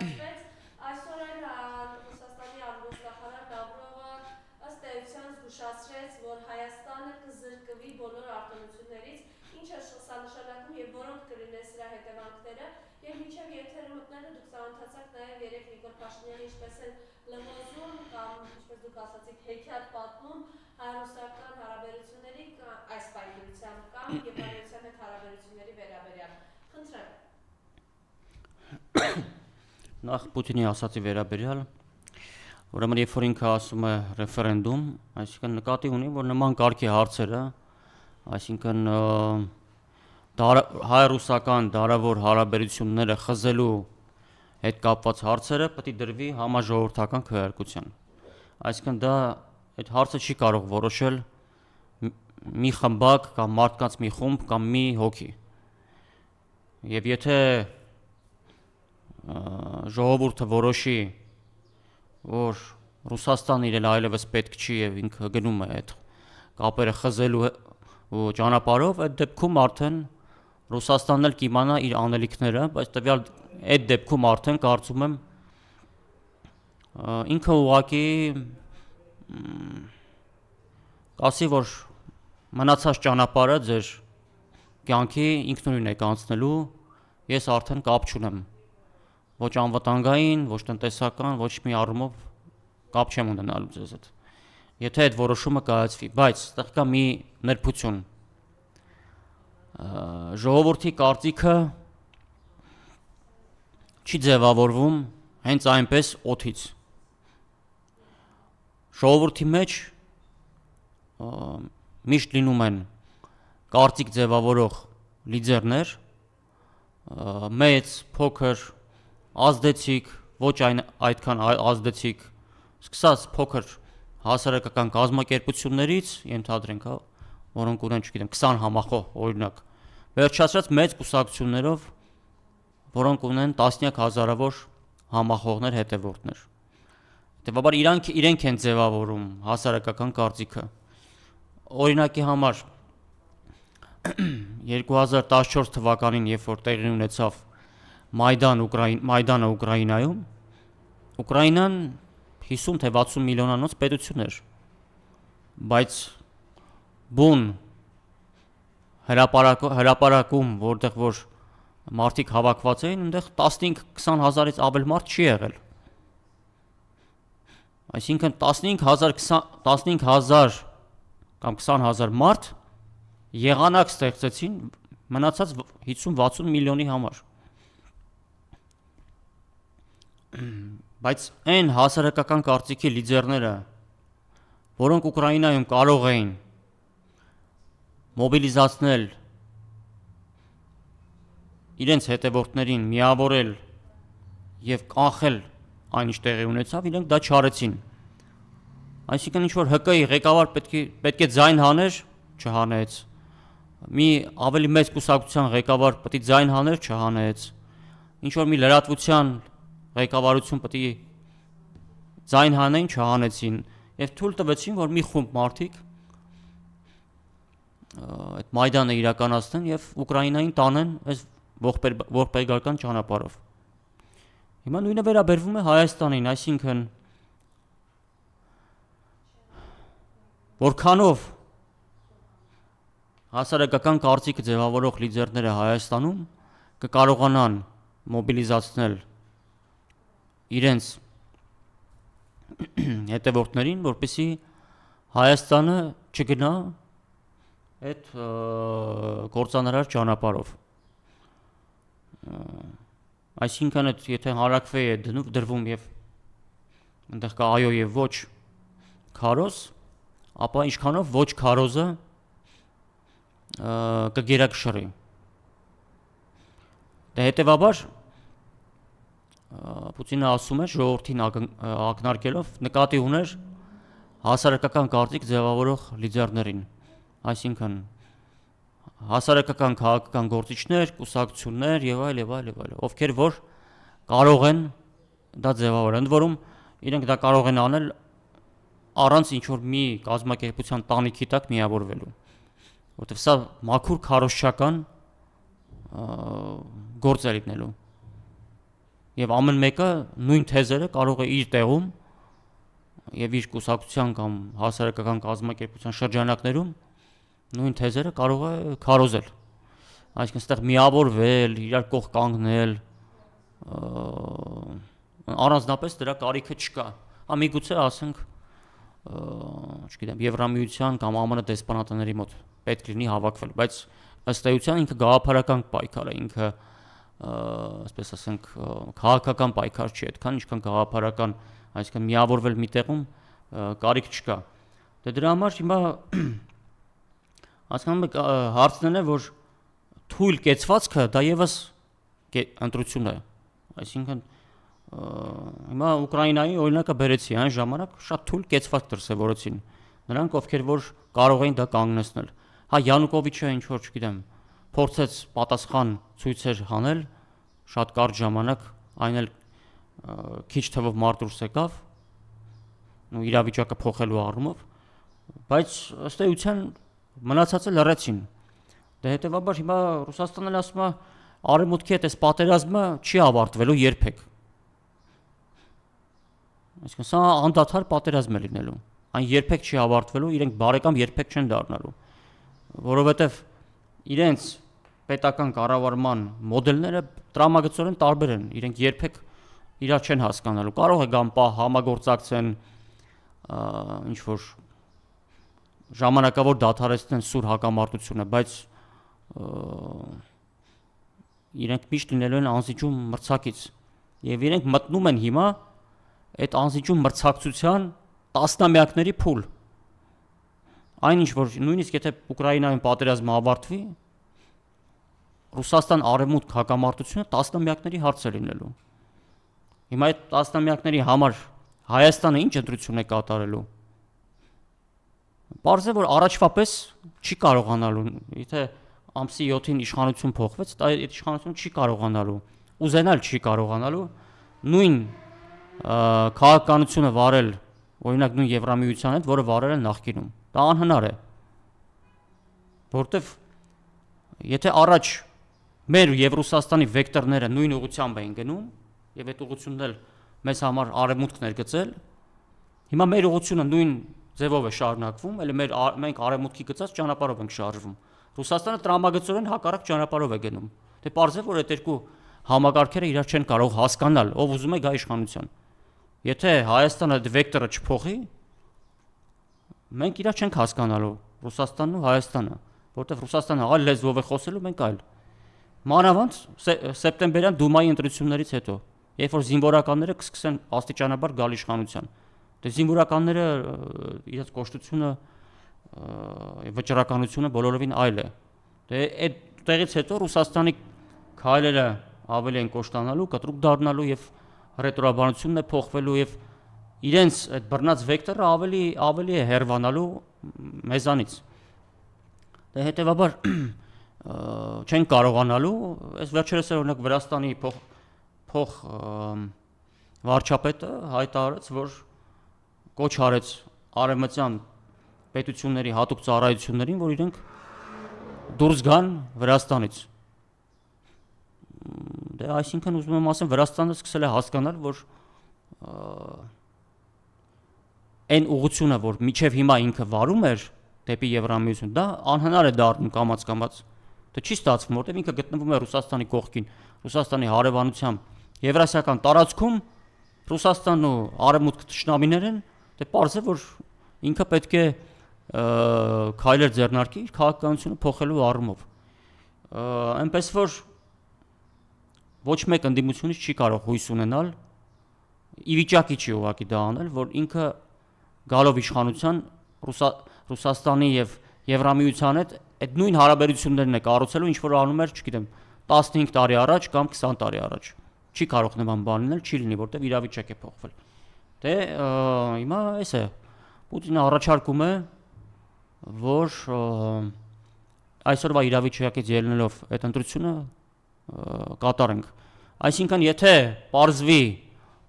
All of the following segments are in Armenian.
ստացվեց, այսօր էլ Ռուսաստանի արտգործնախարար Լավրովը ըստ էության զգուշացրեց, որ Հայաստանը կզրկվի բոլոր արտոնություններից, ինչը սա նշանակում եւ որոնք կլինեն սրա հետևանքները, եւ մինչեւ եթերը մտնելը դուք ծանոթացաք նաեւ երեք Նիկոլ Փաշինյանի ինչպես են լղոզում կամ ինչպես դուք ասացիք հեքիաթ պատմում հայ-ռուսական հարաբերությունների այս պայմանությամբ կամ Եվրոպայության հետ հարաբերությունների վերաբերյալ։ Խնդրեմ։ Նախ Պուտինի ասացի վերաբերյալ, ուրեմն երբ որ ինքը ասում է ռեֆերենդում, այսինքն նկատի ունի, որ նման կարգի հարցերը, այսինքն հայ-ռուսական դարավոր հարաբերությունները խզելու հետ կապված հարցերը պետք է դրվի համաժողովրդական քվեարկության։ Այսինքն դա այդ հարցը չի կարող որոշել մի խմբակ կամ մարդկանց մի խումբ կամ մի հոգի։ Եվ եթե ժողովուրդը որոշի, որ Ռուսաստանն իրեն այլևս պետք չի եւ ինքը գնում է այդ կապերը խզելու ճանապարհով, այդ դեպքում արդեն Ռուսաստանն էլ կիմանա իր անելիքները, բայց տվյալ այդ դեպքում արդեն կարծում եմ ինքը ուղղակի ասի, որ մնացած ճանապարհը ձեր կյանքի ինքնուրույն եք անցնելու, ես արդեն կապ չունեմ։ Ոչ անվտանգային, ոչ տնտեսական, ոչ մի առումով կապ չեմ ունենալու ձեզ հետ։ Եթե այդ որոշումը կայացվի, բայց այդտեղ կա մի նրբություն։ Ժողովրդի կարծիքը չի ձևավորվում հենց այնպես օդից։ Ժողովրդի մեջ միշտ լինում են կարծիք ձևավորող լիդերներ, մեծ, փոքր, ազդեցիկ, ոչ այդքան ազդեցիկ, սկսած փոքր հասարակական կազմակերպություններից, ենթադրենք, որոնք ունեն, չգիտեմ, 20 համախոհ, օրինակ, վերջացրած մեծ կուսակցություններով, որոնք ունեն տասնյակ հազարավոր համախոհներ, հետևորդներ։ Հետևաբար իրենք են ձևավորում հասարակական կարծիքը։ Օրինակի համար 2014 թվականին, երբ որ տեղի ունեցավ Մայդանը Ուկրաինայում, Ուկրաինան 50 թե 60 միլիոնանոց պետություն էր, բայց բուն հրապարակում, որտեղ որ մարդիկ հավաքված էին, այնտեղ 15-20 հազարից ավել մարդ չի եղել։ Այսինքն 15,000 կամ 20,000 մարդ եղանակ ստեղծեցին մնացած 50-60 միլիոնի համար։ Բայց այն հասարակական կարծիքի լիդերները, որոնք Ուկրաինայում կարող էին մոբիլիզացնել իրենց հետևորդներին, միավորել եւ կանխել այն ինչ տեղի ունեցավ, իրենք դա չարեցին։ Այսինքն ինչ որ ՀԿ-ի ղեկավար պետք է ձայն հաներ, չհանեց։ Մի ավելի մեծ կուսակցության ղեկավար պետք է ձայն հաներ, չհանեց։ Ինչ որ մի լրատվության ղեկավարություն պետք է ձայն հանեն, չհանեցին։ Եվ թույլ տվեցին, որ մի խումբ մարդիկ այդ Մայդանը իրականացնեն եւ Ուկրաինային տանեն այս ողբերգական ճանապարհով։ Հիմա նույնը վերաբերվում է Հայաստանին, այսինքն որքանով հասարակական կարծիքը ձևավորող լիդերները Հայաստանում կկարողանան մոբիլիզացնել իրենց հետևորդներին, որպեսզի Հայաստանը չգնա այդ կործանարար ճանապարհով։ Այսինքն եթե հարակվե է դրվում եւ այնտեղ կա այո եւ ոչ քարոզ, ապա ինչքանով ոչ քարոզը կգերակշռի։ Դե հետեւաբար Պուտինը ասում է ժողովրդին ակնարկելով նկատի ուներ հասարակական կարծիք ձևավորող լիդերներին, այսինքն հասարակական քաղաքական գործիչներ, կուսակցություններ եւ այլ, ովքեր որ կարող են դա ձևավորել, ընդ որում իրենք դա կարող են անել առանց ինչ որ մի կազմակերպության տանիքի տակ միավորվելու, որովհետեւ սա մաքուր քարոզչական գործ է լինելու։ եւ ամեն մեկը նույն թեզերը կարող է իր տեղում եւ իր կուսակցության կամ հասարակական կազմակերպության շրջանակներում նույն թեզերը կարող է քարոզել, այսինքն այստեղ միավորվել, իրար կողք կանգնել, առանձնապես դրա կարիքը չկա, միգուցե ասենք, չգիտեմ, Եվրամիության կամ ԱՄՆ դեսպանատների մոտ պետք լինի հավաքվել, բայց ըստ էության ինքը գաղափարական պայքար է, ինքը այսպես ասենք քաղաքական պայքար չի, այդքան ինչքան գաղափարական, այսինքն միավորվել մի տեղում կարիք չկա։ Դե դրա համար հիմա հասկանում եք հարցն է, որ թույլ կեցվածքը դա եւս ընտրություն է, այսինքն հիմա Ուկրաինայի օրինակը բերեցի, այն ժամանակ շատ թույլ կեցված դրսևորեցին նրանք, ովքեր որ կարող էին դա կանգնեցնել։ Հա Յանուկովիչը ինչ որ չգիտեմ, փորձեց պատասխան ցույցեր հանել, շատ կարճ ժամանակ, այն էլ քիչ թվով մարդ դուրս եկավ, ու իրավիճակը փոխելու առումով, բայց ըստ էության մնացածը լռեցին։ Դե հետեւաբար հիմա Ռուսաստանն ասում է արևմուտքի հետ այս պատերազմը չի ավարտվելու երբեք։ Այսինքն սա անդադար պատերազմ է լինելու։ Այն երբեք չի ավարտվելու, իրենք բարեկամ երբեք չեն դառնալու, որովհետև իրենց պետական կառավարման մոդելները տրամագծորեն տարբեր են, իրենք երբեք իրար չեն հասկանալու։ Կարող է գամ պահ համագործակցեն, ինչ որ ժամանակավոր դադարեցնեն սուր հակամարտությունը, բայց իրենք միշտ լինելու են անզիջում մրցակից, եւ իրենք մտնում են հիմա այդ անզիջում մրցակցության տասնամյակների փուլ։ Այնինչ որ նույնիսկ եթե Ուկրաինայում պատերազմը ավարտվի, Ռուսաստան արևմուտք հակամարտությունը տասնամյակների հարց է լինելու։ Հիմա այդ տասնամյակների համար Հայաստանը ինչ ընտրություն է կատարելու։ Պարզ է, որ առաջվա պես չի կարողանալու, եթե ամսի 7-ին իշխանություն փոխվեց, այդ իշխանությունը չի կարողանալու, ուզենալ չի կարողանալու նույն քաղաքականությունը վարել, օրինակ նույն Եվրամիության հետ, որը վարել են նախկինում։ Դա անհնար է։ Որտեվ եթե առաջ մեր եւ Ռուսաստանի վեկտորները նույն ուղղությամբ էին գնում, եւ այդ ուղղությունն էլ մեզ համար արևմուտքն էր գծել, հիմա մեր ուղղությունը նույն ձևով է շարունակվում, էլ մենք արևմուտքի գծած ճանապարհով ենք շարժվում։ Ռուսաստանը տրամագծորեն հակառակ ճանապարհով է գնում։ Դե պարզ է, որ այդ երկու համակարգերը իրար չեն կարող հասկանալ, ով ուզում է գա իշխանության։ Եթե Հայաստանը այդ վեկտորը չփոխի, մենք իրար չենք հասկանալու, Ռուսաստանն ու Հայաստանը, որտեղ Ռուսաստանը այլ լեզվով է խոսելու, մենք այլ։ Մանավանդ սեպտեմբերյան դումայի ընտրություններից հետո, երբ որ զինվորականները կսկսեն աստիճանաբար գալ իշխանության։ Դե զինվորականները իրենց կոշտությունը վճռականությունը բոլորովին այլ է։ Դե այդ տեղից հետո Ռուսաստանի քայլերը ավելի են կոշտանալու, կտրուկ դառնալու եւ ռետրոաբանությունն է փոխվելու եւ իրենց այդ բռնած վեկտորը ավելի է հերվանալու մեզանից։ Դե հետեւաբար չեն կարողանալու, այս վերջերս օրինակ Վրաստանի փոխ վարչապետը հայտարարեց, որ կոչ արեց արևմտյան պետությունների հատուկ ծառայություններին, որ իրենք դուրս գան Վրաստանից։ Դե այսինքն ուզում եմ ասեմ, Վրաստանը սկսել է հասկանալ, որ այն ուղղությունը, որ միջև հիմա ինքը վարում էր դեպի Եվրամիություն, դա անհնար է դառնում կամաց-կամաց։ Դա չի ստացվում, որտեղ ինքը գտնվում է Ռուսաստանի կողքին, Ռուսաստանի հարևանությամբ, Եվրասիական տարածքում, Ռուսաստանն ու արևմուտք թշնամիներ են, դե պարզ է, որ ինքը պետք է քայլեր ձեռնարկի իր քաղաքականությունը փոխելու առումով։ Այնպես որ ոչ մեկ ընդդիմությունից չի կարող հույս ունենալ, ի վիճակի չի ուղղակի դա անել, որ ինքը գալով իշխանության Ռուսաստանի եւ Եվրամիության հետ այդ նույն հարաբերություններն է կառուցելու, ինչ որ անում էր, չգիտեմ, 15 տարի առաջ կամ 20 տարի առաջ։ Չի կարող նման բան լինել, չի լինի, որտեղ իրավիճակ է փոխվել։ Դե հիմա էս է։ Պուտինը առաջարկում է, որ այսօրվա իրավիճակից ելնելով այդ ընտրությունը կատարենք։ Այսինքն, եթե պարզվի,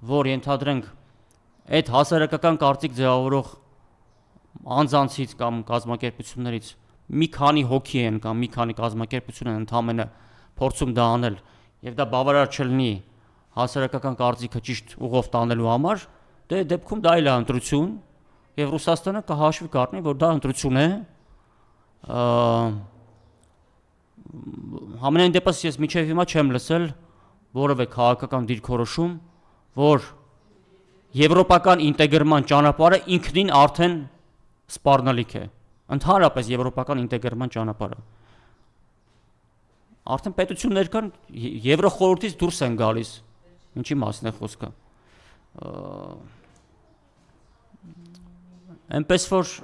որ ենթադրենք այդ հասարակական կարծիք ձևավորող անձանցից կամ կազմակերպություններից մի քանի հոգի են կամ մի քանի կազմակերպություն են ընդհանրապես փորձում դա անել, եւ դա բավարար չլինի հասարակական կարծիքը ճիշտ ուղով տանելու համար, դե դեպքում դա էլ է ընտրություն, եւ Ռուսաստանը կհաշվի կառնի, որ դա ընտրություն է։ Համենայն դեպս ես միջև հիմա չեմ լսել որևէ քաղաքական դիրքորոշում, որ եվրոպական ինտեգրման ճանապարհը ինքնին արդեն սպառնալիք է։ Ընդհանրապես եվրոպական ինտեգրման ճանապարհը։ Արդեն պետություններ կան Եվրոխորհրդից դուրս են գալիս։ Ինչի մասն է խոսքը։ Այնպես որ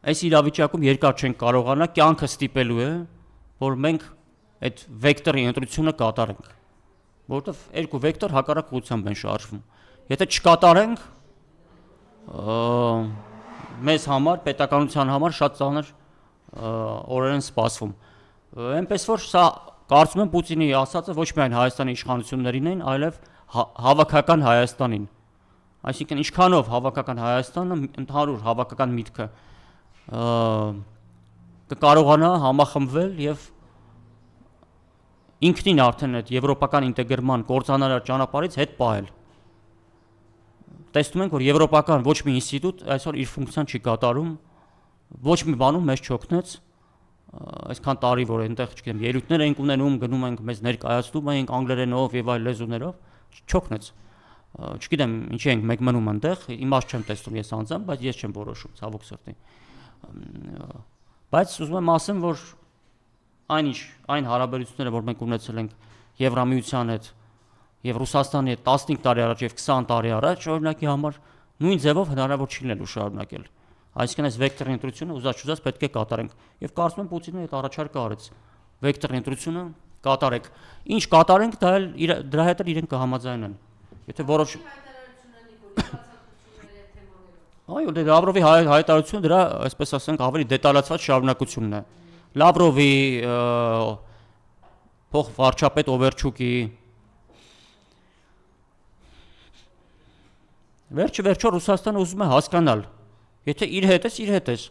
այս իրավիճակում երկար չենք կարողանա, կյանքը ստիպելու է, որ մենք այդ վեկտորի ընտրությունը կատարենք, որովհետև երկու վեկտոր հակառակ ուղղությամբ են շարժվում։ Եթե չկատարենք, մեզ համար, պետականության համար շատ ծանր օրեր են սպասվում։ Այնպես որ սա կարծում եմ Պուտինի ասածը ոչ միայն Հայաստանի իշխանություններին են, այլև հավաքական Հայաստանին։ Այսինքն ինչքանով հավաքական Հայաստանը ընդհանուր հավաքական միտքը կկարողանա համախմբվել եւ ինքնին արդեն այդ եվրոպական ինտեգրման կործանարար ճանապարհից հետ պահել։ Տեսնում ենք, որ եվրոպական ոչ մի ինստիտուտ այսօր իր ֆունկցիան չի կատարում, ոչ մի բանում մեզ չօգնեց, այսքան տարի որ այնտեղ, չգիտեմ, ելույթներ ենք ունենում, գնում ենք, մեզ ներկայացնում ենք անգլերենով եւ այլ լեզուներով, չօգնեց։ Չգիտեմ, ինչի ենք մեկ մնում այնտեղ, իմաստ չեմ տեսնում ես անձամբ, բայց ես չեմ որոշում, ցավոք սրտի։ Բայց ուզում եմ ասեմ, որ այն հարաբերությունները, որ մենք ունեցել ենք Եվրամիության հետ եւ Ռուսաստանի հետ 15 տարի առաջ եւ 20 տարի առաջ, օրինակի համար նույն ձևով հնարավոր չի լինելու շարունակել։ Այսինքն այս վեկտորի ընտրությունը ուզած պետք է կատարենք եւ կարծում եմ Պուտինը այդ առաջարկը արեց վեկտորի ընտրությունը կատարեք, ինչ կատարենք, դրա հետ էլ իրենք կհամաձայնեն, եթե որոշ այո, դե Լավրովի հայտարարությունը դրա, այսպես ասենք, ավելի դետալացված շարունակությունն է։ Լավրովի փոխվարչապետ Օվերչուկի վերջը Ռուսաստանը ուզում է հասկանալ, եթե իր հետ ես,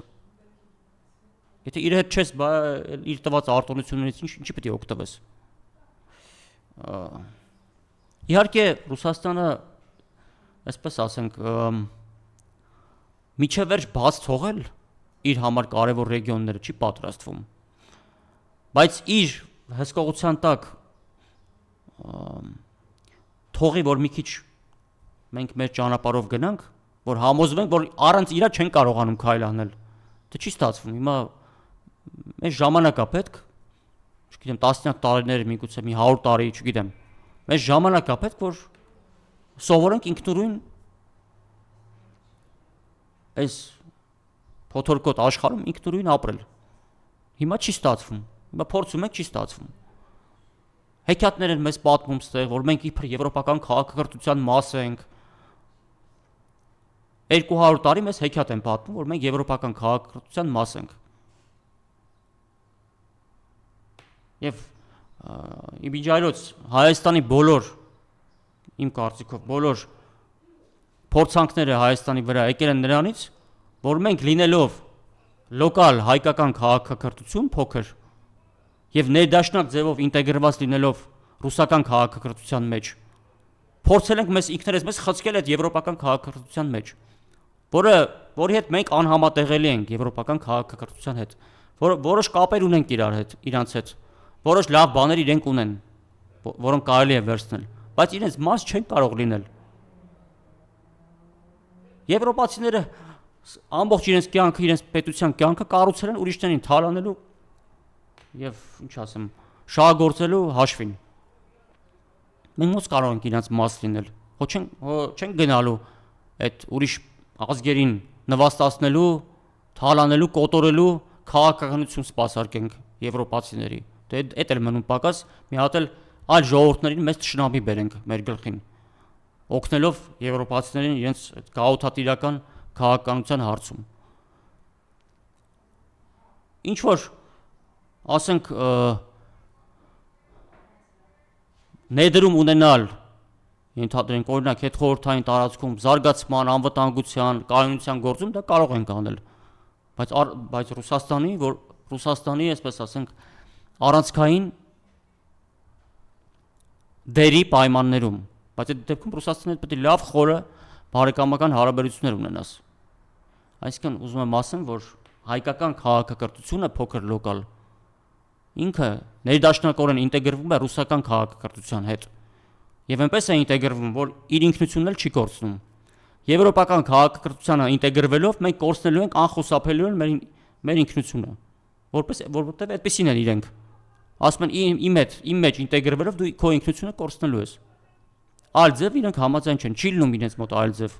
եթե իր հետ չես, իր տված արտոնություններից ինչի պետք է օգտվես։ Իհարկե Ռուսաստանը, այսպես ասենք, միջև վերջ բաց թողել իր համար կարևոր ռեգիոնները չի պատրաստվում, բայց իր հսկողության տակ թողի, որ մի քիչ մենք մեր ճանապարհով գնանք, որ համոզվենք, որ առանց իրա չեն կարողանում քայլ անել։ Դա չի ստացվում։ Հիմա մեզ ժամանակ է պետք, չգիտեմ, տասնյակ տարիներ, միգուցե մի 100 տարի, չգիտեմ։ Մեզ ժամանակ է պետք, որ սովորենք ինքնուրույն այս փոթորկոտ աշխարհում ինքնուրույն ապրել։ Հիմա չի ստացվում։ Հիմա փորձում ենք, չի ստացվում։ Հեքիաթներ են մեզ պատմում ստեղ, որ մենք իբր եվրոպական քաղաքակրթության մաս ենք։ 200 տարի մեզ հեքիաթ են պատմում, որ մենք եվրոպական քաղաքակրթության մաս ենք։ Եվ իբիջայլոց Հայաստանի իմ կարծիքով բոլոր փորձանքները Հայաստանի վրա եկել են նրանից, որ մենք լինելով լոկալ հայկական քաղաքակրթություն փոքր եւ ներդաշնակ ձևով ինտեգրված լինելով ռուսական քաղաքակրթության մեջ, փորձել ենք մեզ ինքներս խցկել այդ եվրոպական քաղաքակրթության մեջ, որի հետ մենք անհամատեղելի ենք եվրոպական քաղաքակրթության հետ, որոշ կապեր ունենք իրանց հետ, որոշ լավ բաներ իրենք ունեն, որոնք կարելի է վերցնել, բայց իրենց մաս չեն կարող լինել։ Եվրոպացիները ամբողջ իրենց կյանքը, իրենց պետության կյանքը կառուցել են ուրիշներին թալանելու եւ ինչ ասեմ, շահագործելու հաշվին։ Մենք ոնց կարող ենք իրենց մաս լինել։ Չենք գնալու այդ ուրիշ ազգերին նվաստացնելու, թալանելու, կոտորելու քաղաքականություն սպասարկենք եվրոպացիների։ Դե այդ էլ մնում պակաս, մի հատ էլ այլ ժողովուրդներին մեծ թշնամի բերենք մեր գլխին, օգնելով եվրոպացիներին իրենց գաղութատիրական քաղաքականության հարցում։ Ինչ որ ասենք ներդրում ունենալ, ենթադրենք օրինակ հետխորհրդային տարածքում զարգացման, անվտանգության, կայունության գործում դա կարող ենք անել, բայց Ռուսաստանի, այսպես ասենք, առանցքային դերի պայմաններում, բայց այդ դեպքում Ռուսաստանը պետք է լավ խորը բարեկամական հարաբերություններ ունենաս։ Այսինքն ուզում եմ ասեմ, որ հայկական քաղաքակրթությունը փոքր լոկալ ինքը ներդաշնակորեն ինտեգրվում է ռուսական քաղաքակրթության հետ։ Եվ այնպես է ինտեգրվում, որ իր ինքնությունն էլ չի կորցնում։ Եվրոպական քաղաքակրթությանը ինտեգրվելով մենք կորցնելու ենք անխուսափելիորեն մեր ինքնությունը, որովհետև այդպեսին են իրենք։ Ասում են իմ մեջ ինտեգրվելով դու քո ինքնությունը կորցնելու ես։ Այլ ձև իրենք համաձայն չեն, չի լինում իրենց մոտ այլ ձև։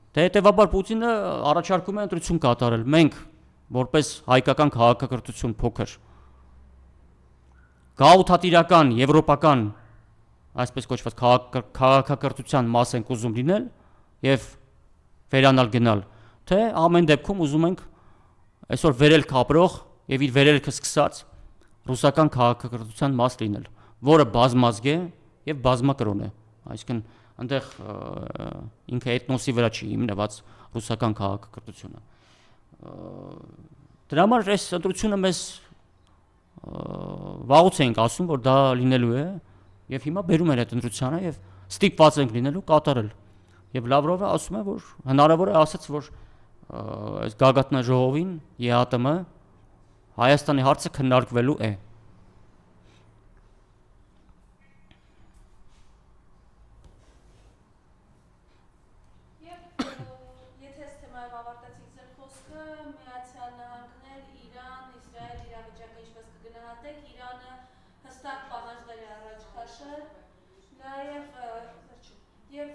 Դե հետևաբար Պուտինը առաջարկում է ընտրություն կատարել։ Մենք որպես հայկական քաղաքակրթություն փոքր գաղութատիրական եվրոպական այսպես կոչված քաղաքակրթության մաս ենք ուզում լինել եւ վերանալ գնալ, թե ամեն դեպքում ուզում ենք այսօր վերելք ապրող եւ իր վերելքը սկսած ռուսական քաղաքակրթության մաս լինել, որը բազմազգ է եւ բազմակրոն է, այսինքն այնտեղ ինքը էթնոսի վրա չի հիմնված ռուսական քաղաքակրթությունը։ Դրա համար այս ընտրությունը մեզ վաղուց էինք ասում, որ դա լինելու է եւ հիմա բերում են այդ ընտրությանը եւ ստիպված ենք լինելու կատարել։ Եվ Լավրովը ասում է, որ հնարավոր է ասաց, որ այս գագաթնաժողովին ԵԱՏՄ Հայաստանի հարցը քննարկվելու է։ Եթե այս թեմայով ավարտեցիք ձեր խոսքը, Միացյալ Նահանգներ, Իրան, Իսրայել իրավիճակը ինչպես կգնահատեք, Իրանը հստակ պահանջներ է առաջ քաշել, եւ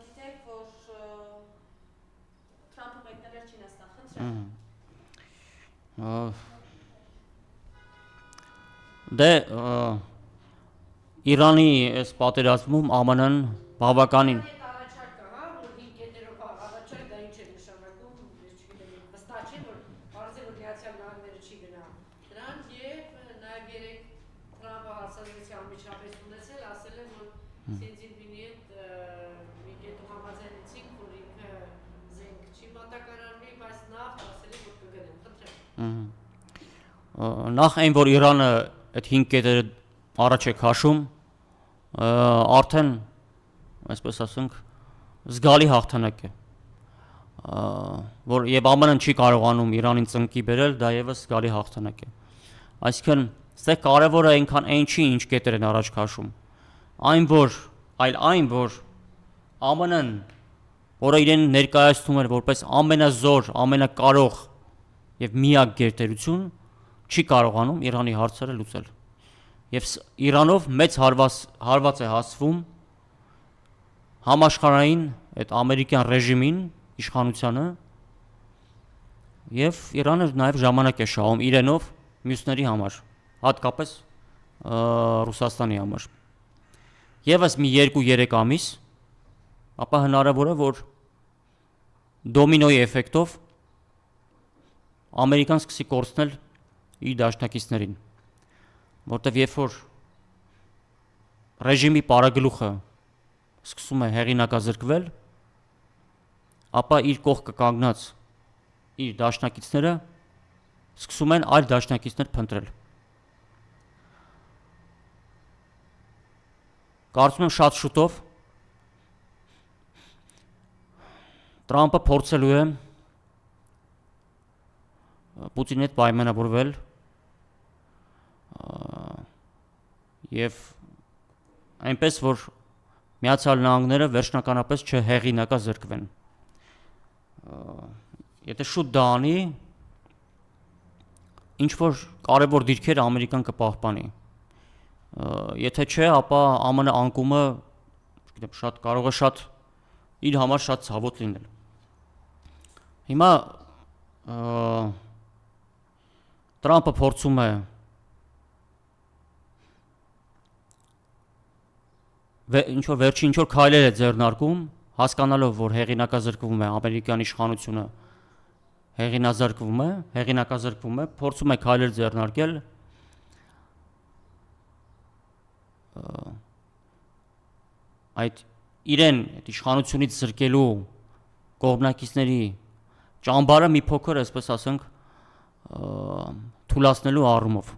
գիտեք, որ Թրամփը մեկնել էր Չինաստան, խնդրեմ։ Դե Իրանի այս պատերազմում ԱՄՆ-ն բավականին նախ այն, որ Իրանը այդ 5 կետերը առաջ է քաշում, արդեն, այսպես ասենք, զգալի հաղթանակ է, որ եւ ԱՄՆ-ն չի կարողանում Իրանին ծնկի բերել, դա եւս զգալի հաղթանակ է։ Այսինքն, սա կարևորը այնքան այն չի, ինչ կետեր են առաջ քաշում, այն, որ ԱՄՆ-ն, որը իրեն ներկայացնում էր որպես ամենազոր, ամենակարող եւ միակ գերտերություն, չի կարողանում Իրանի հարցերը լուծել։ Եվ Իրանով մեծ հարված է հասվում համաշխարհային այդ ամերիկյան ռեժիմին, իշխանությանը, եւ Իրանը նաեւ ժամանակ է շահում իրենով մյուսների համար, հատկապես Ռուսաստանի համար։ Եվս մի 2-3 ամիս, ապա հնարավոր է, որ դոմինոյի էֆեկտով Ամերիկան սկսի կորցնել իր դաշնակիցներին, որտեվ երբ որ ռեժիմի պարագլուխը սկսում է հեղինակազրկվել, ապա իր կողքը կանգնած իր դաշնակիցները սկսում են այլ դաշնակիցներ փնտրել։ Կարծում եմ շատ շուտով Թրամփը փորձելու է Պուտինի հետ պայմանավորվել եւ այնպես որ Միացյալ Նահանգները վերջնականապես չհեղինակազրկվեն։ Եթե շուտ դա անի, ինչ որ կարևոր դիրքեր Ամերիկան կպահպանի։ Եթե չէ, ապա ԱՄՆ անկումը, չգիտեմ, կարող է իր համար շատ ցավոտ լինել։ Հիմա Թրամփը փորձում է ինչ որ քայլեր է ձեռնարկում, հասկանալով, որ հեղինակազրկվում է ամերիկյան իշխանությունը, հեղինակազրկվում է, փորձում է քայլեր ձեռնարկել այդ իրեն այդ իշխանությունից զրկելու կողմնակիցների ճամբարը մի փոքր, այսպես ասենք, թուլացնելու առումով։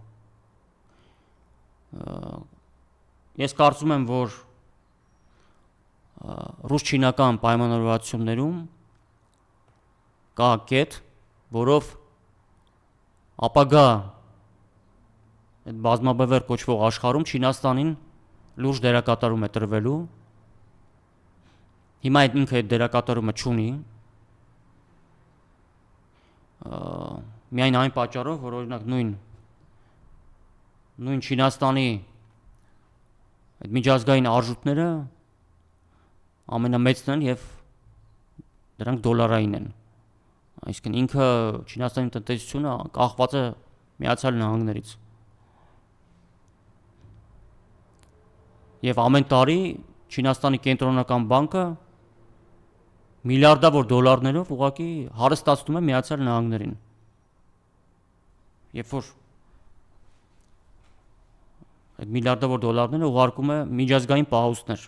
ես կարծում եմ, որ ռուս-չինական պայմանավորվածություններում կա կետ, որով ապագա այդ բազմաբևեռ կոչվող աշխարհում Չինաստանին լուրջ դերակատարում է տրվելու։ Հիմա ինքը այդ դերակատարումը չունի, միայն այն պատճառով, որ օրինակ նույն Չինաստանի այդ միջազգային արժույթները ամենամեծն են եւ դրանք դոլարային են։ Այսինքն ինքը Չինաստանի տնտեսությունը կախված է Միացյալ Նահանգներից։ Եվ ամեն տարի Չինաստանի կենտրոնական բանկը միլիարդավոր դոլարներով ուղղակի հարստացնում է Միացյալ Նահանգներին։ Երբ որ այդ միլիարդավոր դոլարները ուղարկում է միջազգային պահոստներ։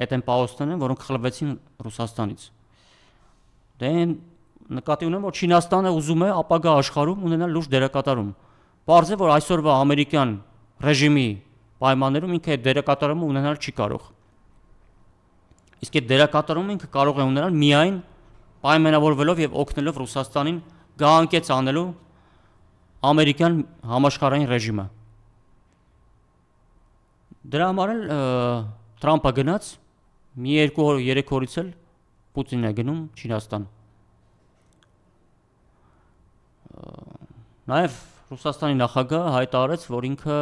Այդ են պահոստներն, որոնք խլվեցին Ռուսաստանից։ Դե նկատի ունեմ, որ Չինաստանը ուզում է ապագա աշխարհում ունենալ լուրջ դերակատարում։ Պարզ է, որ այսօրվա ամերիկյան ռեժիմի պայմաններում ինքը այդ դերակատարումը ունենալ չի կարող։ Իսկ այդ դերակատարումը ինքը կարող է ունենալ միայն պայմանավորվելով եւ օգնելով Ռուսաստանին գահանկեց անելու ամերիկյան համաշխարհային ռեժիմը։ Դրա համար էլ Թրամփը գնաց մի 2-3 օրից էլ Պուտինն է գնում Չինաստան։ Նաև Ռուսաստանի նախագահը հայտարարեց, որ ինքը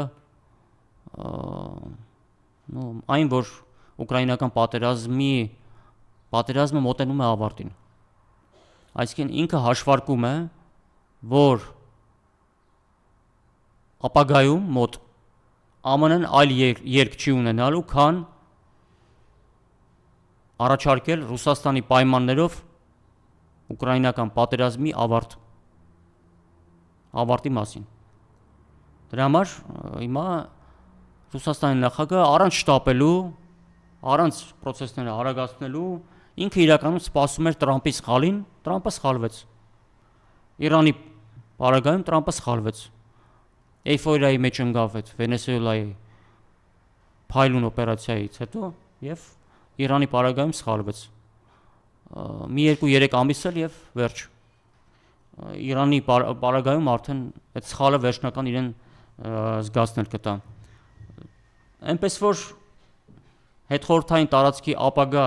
այն, որ ուկրաինական պատերազմը մոտենում է ավարտին։ Այսինքն ինքը հաշվարկում է, որ ապագայում մոտ ԱՄՆ-ն այլ երկ չի ունենալու, քան առաջարկել Ռուսաստանի պայմաններով ուկրաինական պատերազմի ավարտի մասին։ Դրա համար հիմա Ռուսաստանի նախագահը առանց շտապելու, առանց process-ները արագացնելու, ինքը իրականում սպասում էր Տրամփի սխալին, Տրամփը սխալվեց։ Իրանի պարագայում Տրամփը սխալվեց։ Էյֆորիայի մեջ ընկավ այդ Վենեսուելայի փայլուն օպերացիայից հետո եւ Իրանի պարագայում սխալվեց։ Մի 2-3 ամիս էլ եւ վերջ։ Իրանի պարագայում արդեն այդ սխալը վերջնական իրեն զգացնել կտա։ Այնպես որ հետխորհրդային տարածքի ապագա,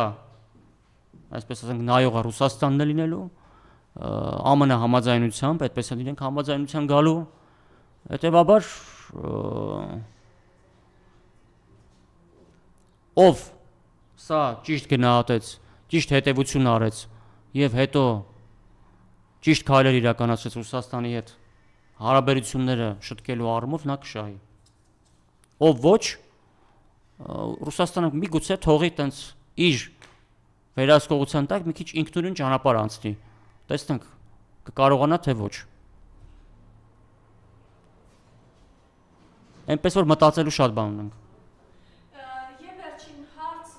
այսպես ասենք, նայողը Ռուսաստանն է լինելու, ԱՄՆ համաձայնությամբ, այդպես էլ իրենք համաձայնության գալու, հետեւաբար ով սա ճիշտ գնահատեց, ճիշտ հետևություն արեց եւ հետո ճիշտ քայլեր իրականացրեց Ռուսաստանի հետ հարաբերությունները շտկելու առումով նա կշահի։ Ով ոչ, Ռուսաստանը միգուցե թողի տենց իր վերահսկողության տակ մի քիչ ինքնուրույն ճանապարհ անցնի։ Տեսնենք կկարողանա թե ոչ։ Այնպես որ մտածելու շատ բան ունենք։ Եվ վերջին հարց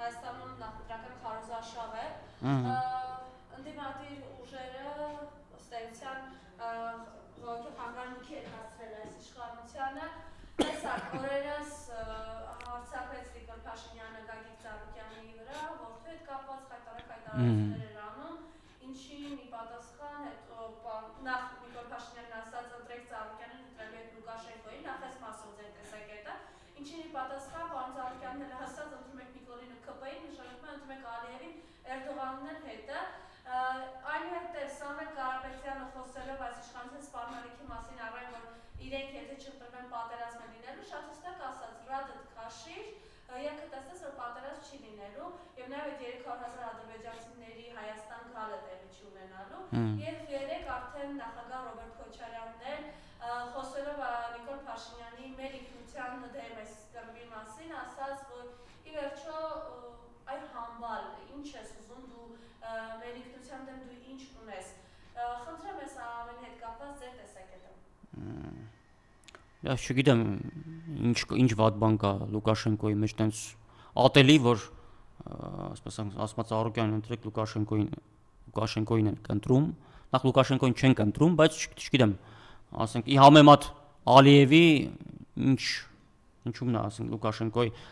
Հայաստանում նախընտրական քարոզարշավ է։ Ընդդիմադիր ուժերը ըստ էության ողջ հանգամանքի են հասցրել այս իշխանությանը։ Տեսակ օրերս հարցակվեց Վիկտոր Փաշինյանը Գագիկ Ծառուկյանի վրա, որտեղ հետ կապված հայտարարություններ էր անում, ինչին ի պատասխան հետո նախ Վիկտոր Փաշինյանն ասաց ընտրեք Ծառուկյանին, ընտրեք այդ Լուկաշենկոյին, նախ այս մասով ձեր տեսակետը, ինչին ի պատասխան պարոն Ծառուկյանն էլ ասաց ընտրում եք Նիկոլին ու ԿՊ-ին, նշանակում է ընտրում եք Ալիևին, Էրդողանն էլ հետը։ Այնուհետև Սամվել Կարապետյանը խոսելով այս իշխանության սպառնալիքի մասին առայն, որ իրենք եթե չընտրվեն պատերազմը լինելու, շատ հստակ ասաց ռադդ քաշիր, եւ կտեսնես որ պատերազմ չի լինելու եւ նաեւ այդ 300,000 ադրբեջանցիների Հայաստան գալը տեղի չի ունենալու եւ երեք արդեն նախագահ Ռոբերտ Քոչարյանն էլ խոսելով Նիկոլ Փաշինյանի մեր ինքնության դեմ այս կռվի մասին ասաց որ ի վերջո այ համբալ ինչ ես ուզում դու մեր ինքնության դեմ դու ինչ ունես խնդրեմ ես ամեն հետ կապված ձեր տեսակետը Ես չգիտեմ ինչ վատ բան կա Լուկաշենկոյի մեջ տենց ատելի որ ասած Ծառուկյանն ընտրեք Լուկաշենկոյին են կընտրում նախ Լուկաշենկոյին չեն կընտրում բայց չգիտեմ ասենք ի համեմատ Ալիևի ինչ ինչու՞մն է ասենք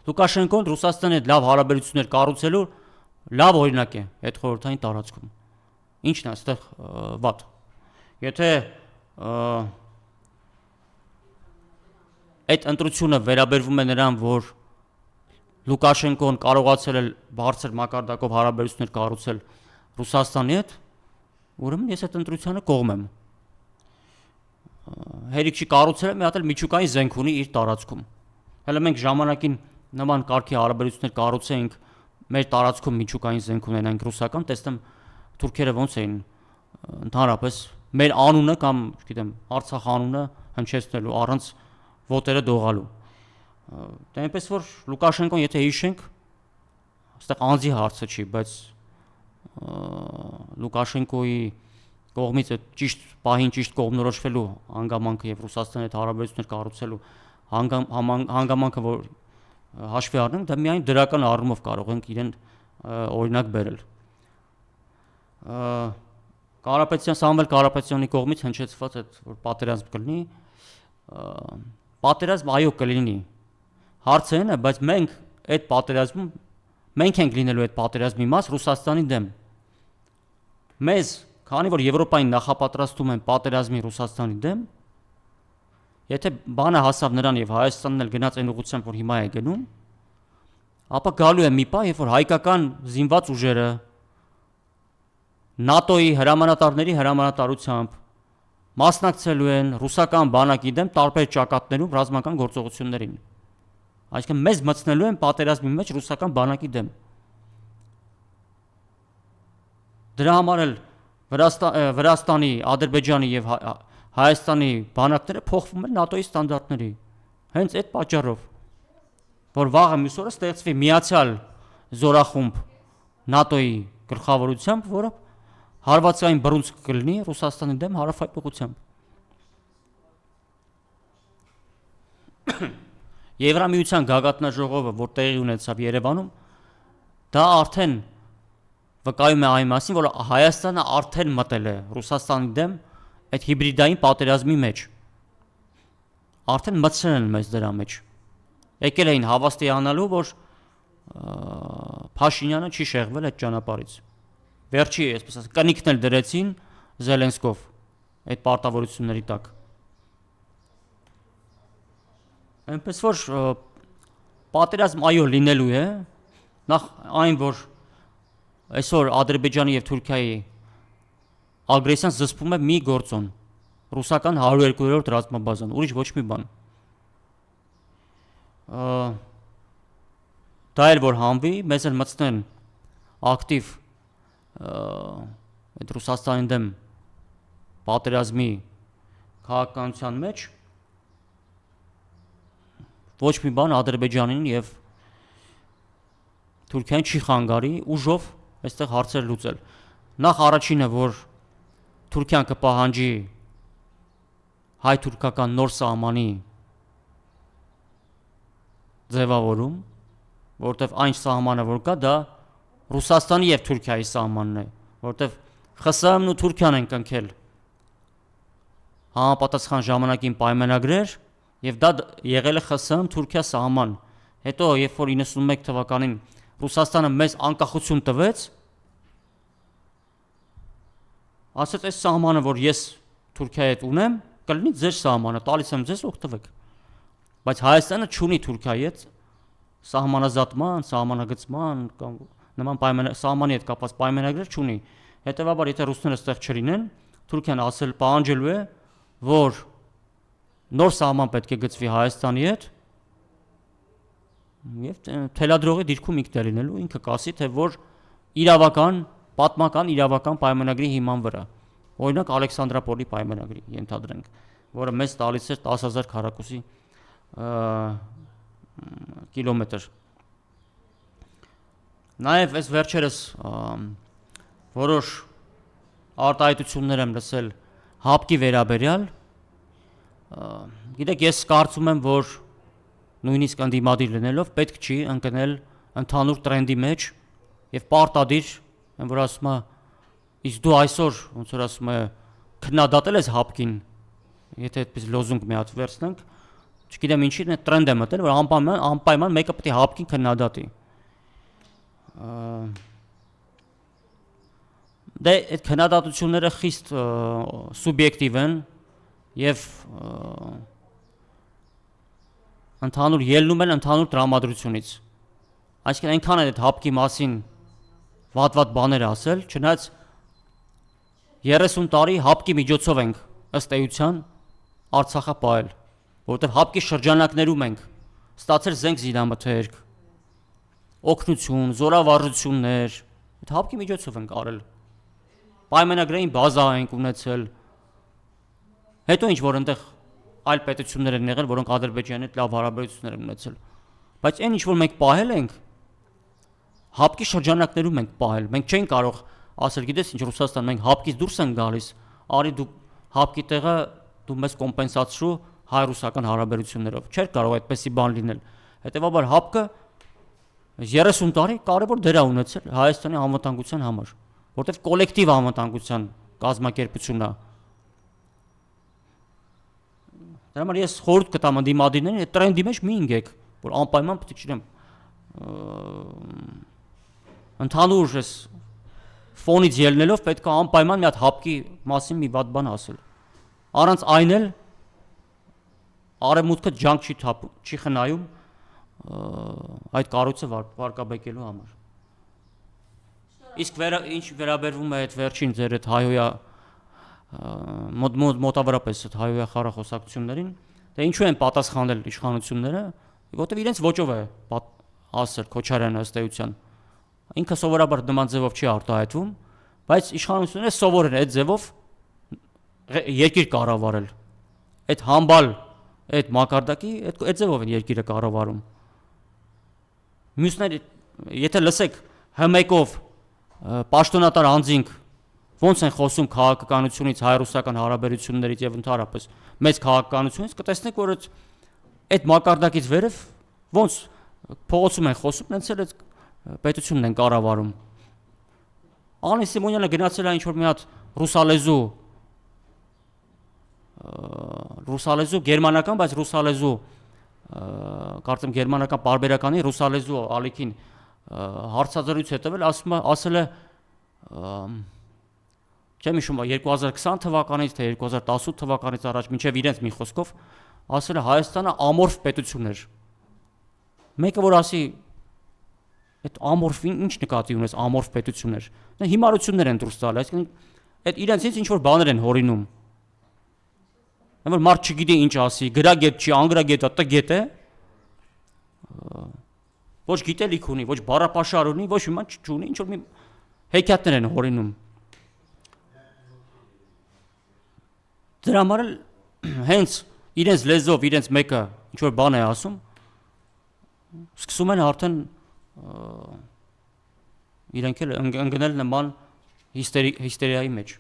Լուկաշենկոն Ռուսաստանի հետ լավ հարաբերություններ կառուցելու լավ օրինակ է այդ խորհրդային տարածքում։ Ինչն է այստեղ վատ։ Եթե այդ ընտրությունը վերաբերվում է նրան, որ Լուկաշենկոն կարողացել է բարձր մակարդակով հարաբերություններ կառուցել Ռուսաստանի հետ, ուրեմն ես այդ ընտրությանը կողմ եմ։ Հերիք չի կառուցել է մի հատ էլ միջուկային զենք ունի իր տարածքում։ Հələ մենք ժամանակին նման կարգի հարաբերություններ կառուցեինք մեր տարածքում միջուկային զենք ունենանք ռուսական, տեսնեմ թուրքերը ոնց էին ընդհանրապես մեր անունը կամ, չգիտեմ, Արցախ անունը հնչեցնելու առանց ոտերը դողալու։ Դա այնպես որ Լուկաշենկոն եթե հիշենք, այստեղ անձի հարցը չի, բայց Լուկաշենկոյի կողմից այդ ճիշտ պահին ճիշտ կողմնորոշվելու հանգամանքը եւ Ռուսաստանի հետ հարաբերություններ կառուցելու հանգամանքը, որ հաշվի առնենք, դա միայն դրական առումով կարող ենք իրեն օրինակ բերել։ Սամվել Կարապետյանի կողմից հնչեցված այդ որ պատերազմ կլինի, պատերազմ այո կլինի։ Հարցը այն է, բայց մենք այդ պատերազմում մենք ենք լինելու այդ պատերազմի մաս Ռուսաստանի դեմ։ Մեզ, քանի որ Եվրոպային նախապատրաստում են պատերազմի Ռուսաստանի դեմ, եթե բանը հասավ նրան եւ Հայաստանն էլ գնաց այն ուղղությամբ, որ հիմա է գնում, ապա գալու է մի պահ, երբ որ հայկական զինված ուժերը ՆԱՏՕ-ի հրամանատարների հրամանատարությամբ մասնակցելու են ռուսական բանակի դեմ տարբեր ճակատներում ռազմական գործողություններին։ Այսինքն մեզ մտցնելու են պատերազմի մեջ ռուսական բանակի դեմ։ Դրա համար էլ Վրաստանի, Ադրբեջանի եւ Հայաստանի բանակները փոխվում են ՆԱՏՕ-ի ստանդարտների։ Հենց այդ պատճառով, որ վաղը մյուս օրը ստեղծվի միացյալ զորախումբ ՆԱՏՕ-ի գլխավորությամբ, որը հարվածային բռունցք կլինի Ռուսաստանի դեմ հարավայրպողությամբ։ Եվրամիության գագաթնաժողովը, որ տեղի ունեցավ Երևանում, դա արդեն վկայում է այն մասին, որ Հայաստանը արդեն մտել է Ռուսաստանի դեմ այդ հիբրիդային պատերազմի մեջ։ Արդեն մտցրել են մեզ դրա մեջ։ Եկել էին հավաստիանալու, որ Փաշինյանը չի շեղվել այդ ճանապարհից։ Վերջի, այսպես ասած, կնիքն էլ դրեցին Զելենսկով այդ պարտավորությունների տակ։ Այնպես որ պատերազմ այո լինելու է, նախ այն, որ այսօր Ադրբեջանի եւ Թուրքիայի ագրեսիան զսպում է մի գործոն, ռուսական 102-րդ ռազմաբազան, ուրիշ ոչ մի բան։ Դա էլ որ հանվի, մեզ էլ մտցնեն ակտիվ այդ Ռուսաստանի դեմ պատերազմի քաղաքականության մեջ, ոչ մի բան Ադրբեջանին եւ Թուրքիային չի խանգարի ուժով այստեղ հարցեր լուծել։ Նախ առաջինը, որ Թուրքիան կպահանջի հայ-թուրքական նոր սահմանի ձևավորում, որտեղ այն սահմանը, որ կա, դա Ռուսաստանի եւ Թուրքիայի սահմանն է, որտեղ ԽՍՀՄ-ն ու Թուրքիան են կնքել համապատասխան ժամանակին պայմանագրեր եւ դա եղել է ԽՍՀՄ-Թուրքիա սահման։ Հետո երբ որ 91 թվականին Ռուսաստանը մեզ անկախություն տվեց, ասաց այս սահմանը, որ ես Թուրքիայի հետ ունեմ, կլինի ձեր սահմանը, տալիս եմ ձեզ, օգտվեք։ Բայց Հայաստանը չունի Թուրքիայի հետ սահմանազատման, սահմանագծման կամ նման սահմանի հետ կապված պայմանագրեր չունի։ Հետևաբար, եթե ռուսները ստեղ չլինեն, Թուրքիան ասել պահանջելու է, որ նոր սահման պետք է գծվի Հայաստանի հետ եւ թելադրողի դիրքում ինքն է լինելու, ինքը կասի, թե որ իրավական, պատմական իրավական պայմանագրի հիման վրա։ Օրինակ Ալեքսանդրապոլի պայմանագրի ենթադրենք, որը մեզ տալիս է 10000 քառակուսի կիլոմետր։ Նաև այս վերջերս որոշ արտահայտություններ եմ լսել հապկի վերաբերյալ, գիտեք, ես կարծում եմ, որ նույնիսկ ընդդիմադիր լինելով պետք չի ընկնել ընդհանուր տրենդի մեջ եւ պարտադիր, որ ասում է, իսկ դու այսօր ոնց որ ասում է քննադատել ես հապկին, եթե այդպես լոզունգ մի հատ վերցնենք, Չգիտեմ ինչի է տրենդ է մտել, որ անպայման մեկը պետք է հապկին քննադատի։ Դե այդ քննադատությունները խիստ սուբյեկտիվ են եւ ընդհանուր ելնում են ընդհանուր տրամադրությունից։ Այսինքն այնքան է այդ հապկի մասին վատ բաներ ասել, չնայած 30 տարի հապկի միջոցով ենք ըստ էության Արցախը պահել, որովհետև հապկի շրջանակներում ենք ստացել զենք զինամթերք, օգնություն, զորավարժություններ, այդ հապկի միջոցով ենք արել։ Պայմանագրային բազա ենք ունեցել։ Հետո ինչ որ այնտեղ այլ պետություններ են եղել, որոնք Ադրբեջանի հետ լավ հարաբերություններ են ունեցել։ Բայց այն ինչ որ մենք պահել ենք, հապկի շրջանակներում ենք պահել։ Մենք չենք կարող ասել, գիտես ինչ Ռուսաստան, մենք հապկից դուրս ենք գալիս, արի դու հապկի տեղը դու մեզ կոմպենսացրու հայ-ռուսական հարաբերություններով։ Չէր կարող այդպեսի բան լինել։ Հետևաբար հապկը 30 տարի կարևոր դեր է ունեցել Հայաստանի անվտանգության համար, որտեղ կոլեկտիվ անվտանգության կազմակերպությունն է։ Դրա համար ես խորհուրդ կտամ ընդդիմադիրներին այդ տրենդի մեջ մի ընկեք, որ անպայման պետք է չնեմ ընդհանուր ես ֆոնից ելնելով պետք է անպայման մի հատ հապկի մասին մի վատ բան ասել։ Առանց այն էլ արևմուտքը ջանք չի խնայում այդ կառույցը վարկաբեկելու համար։ Իսկ ինչ վերաբերվում է այդ վերջին ձեր այդ հայոյա մոտավորապես այդ հայոյա խաղաղոսակցություններին, դե ինչու են պատասխանել իշխանությունները, որովհետև իրենց ոճով է ասել Քոչարյանը ըստ էության։ Ինքը սովորաբար նման ձևով չի արտահայտվում, բայց իշխանությունները սովոր են այդ ձևով երկիր կառավարել։ Այդ համբալ, այդ մակարդակի այդ ձևով են երկիրը կառավարում։ Մյուսները, եթե լսեք Հ1-ով պաշտոնատար անձինք ոնց են խոսում քաղաքականությունից, հայ-ռուսական հարաբերություններից եւ ընդհանրապես մեծ քաղաքականությունից, կտեսնեք, որ այդ մակարդակից վերև ոնց փողոցում են խոսում, նենց էլ այդ պետությունն են կառավարում։ Անի Սիմոնյանը գնացել է ինչ-որ մի հատ ռուսալեզու գերմանական, բայց ռուսալեզու կարծեմ գերմանական պարբերականի ռուսալեզու ալիքին հարցազրույց է տվել, ասել է չեմ հիշում 2020 թվականից թե 2018 թվականից առաջ մինչև իրենց մի խոսքով ասել է Հայաստանը ամորֆ պետություն էր։ Մեկը որ ասի այդ ամորֆին ինչ նկատի ունես ամորֆ պետություններ։ Դա հիմարություններ են դուրս տալի, այսինքն այդ իրենցից ինչ որ բաներ են հորինում։ Որ մարդ չգիտի ինչ ասի, գրագետ չի, անգրագետ է, տգետ է։ Ոչ գիտելիք ունի, ոչ բառապաշար ունի, ոչ մի բան չունի, ինչ որ մի հեքիաթներ են հորինում։ Դրա համար էլ հենց իրենց լեզվով իրենց մեկը ինչ որ բան է ասում, սկսում են արդեն իրենք էլ ընկնել նման հիստերիայի մեջ։